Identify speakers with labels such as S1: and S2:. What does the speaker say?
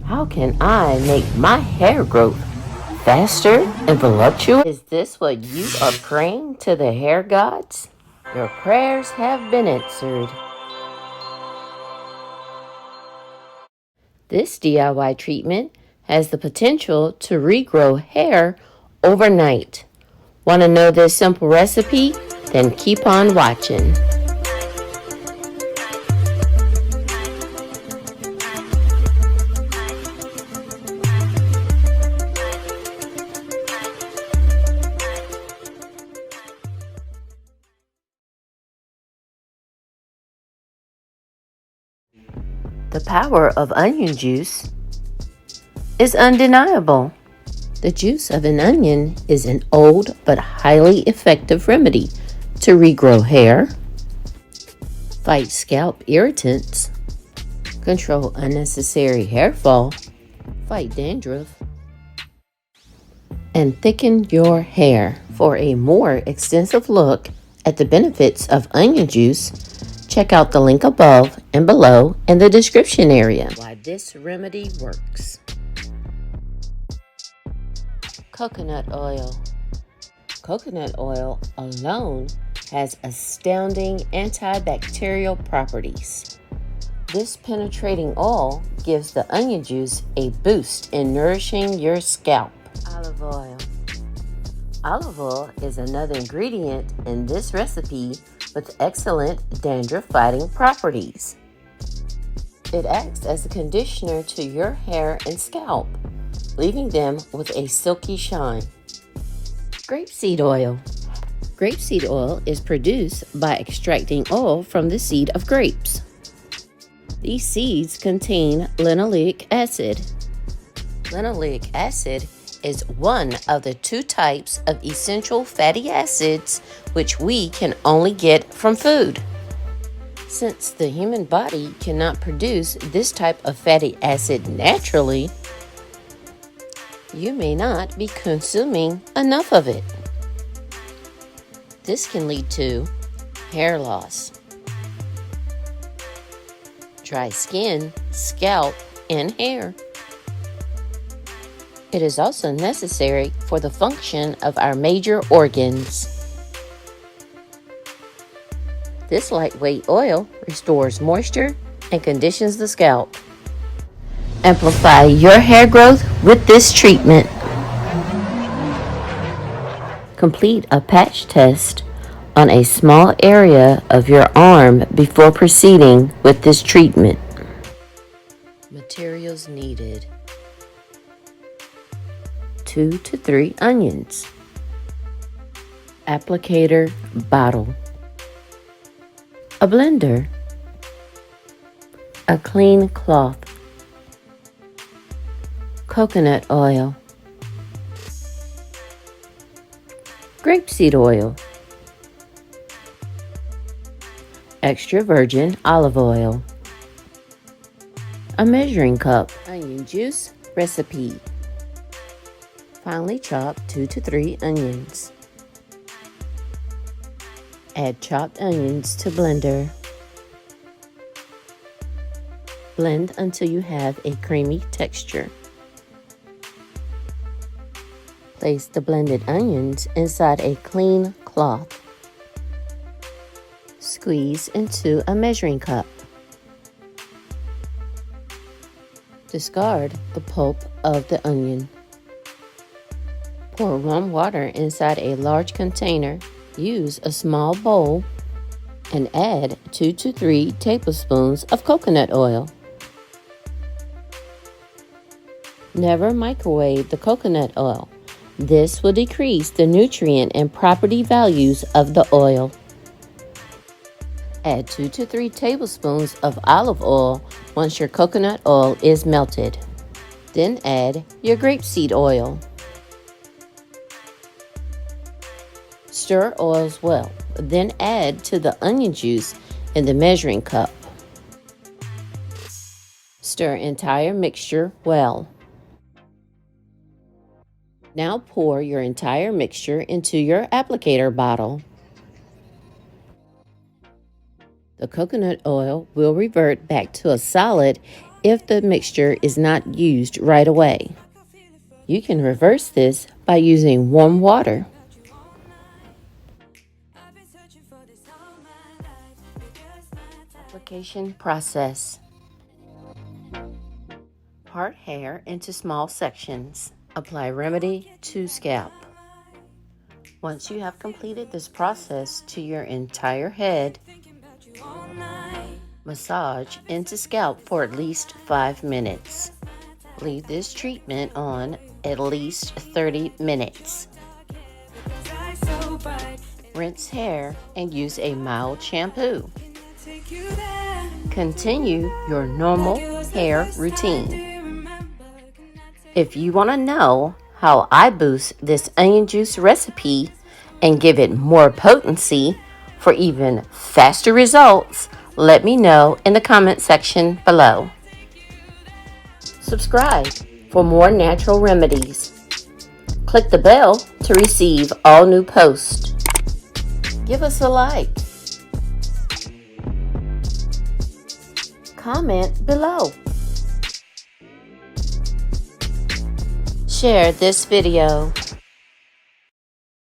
S1: How can I make my hair growth faster and voluptuous? Is this what you are praying to the hair gods? Your prayers have been answered. This DIY treatment has the potential to regrow hair overnight. Want to know this simple recipe? Then keep on watching. The power of onion juice is undeniable. The juice of an onion is an old but highly effective remedy to regrow hair, fight scalp irritants, control unnecessary hair fall, fight dandruff, and thicken your hair. For a more extensive look at the benefits of onion juice, check out the link above and below in the description area. Why this remedy works. Coconut oil. Coconut oil alone has astounding antibacterial properties. This penetrating oil gives the onion juice a boost in nourishing your scalp. Olive oil. Olive oil is another ingredient in this recipe with excellent dandruff-fighting properties. It acts as a conditioner to your hair and scalp, leaving them with a silky shine. Grapeseed oil. Grapeseed oil is produced by extracting oil from the seed of grapes. These seeds contain linoleic acid. Linoleic acid is one of the two types of essential fatty acids which we can only get from food. Since the human body cannot produce this type of fatty acid naturally, you may not be consuming enough of it. This can lead to hair loss, dry skin, scalp, and hair. It is also necessary for the function of our major organs. This lightweight oil restores moisture and conditions the scalp. Amplify your hair growth with this treatment. Complete a patch test on a small area of your arm before proceeding with this treatment. Materials needed: 2 to 3 onions, applicator bottle, a blender, a clean cloth, coconut oil, grapeseed oil, extra virgin olive oil, a measuring cup, onion juice recipe. Finely chop 2 to 3 onions. Add chopped onions to blender. Blend until you have a creamy texture. Place the blended onions inside a clean cloth. Squeeze into a measuring cup. Discard the pulp of the onion. Pour warm water inside a large container. Use a small bowl and add 2 to 3 tablespoons of coconut oil. Never microwave the coconut oil. This will decrease the nutrient and property values of the oil. Add 2 to 3 tablespoons of olive oil once your coconut oil is melted. Then add your grapeseed oil. Stir oils well, then add to the onion juice in the measuring cup. Stir entire mixture well. Now pour your entire mixture into your applicator bottle. The coconut oil will revert back to a solid if the mixture is not used right away. You can reverse this by using warm water. Application process. Part hair into small sections. Apply remedy to scalp. Once you have completed this process to your entire head, massage into scalp for at least 5 minutes. Leave this treatment on at least 30 minutes. Rinse hair and use a mild shampoo. Continue your normal hair routine. If you want to know how I boost this onion juice recipe and give it more potency for even faster results, let me know in the comment section below. Subscribe for more natural remedies. Click the bell to receive all new posts. Give us a like. Comment below. Share this video.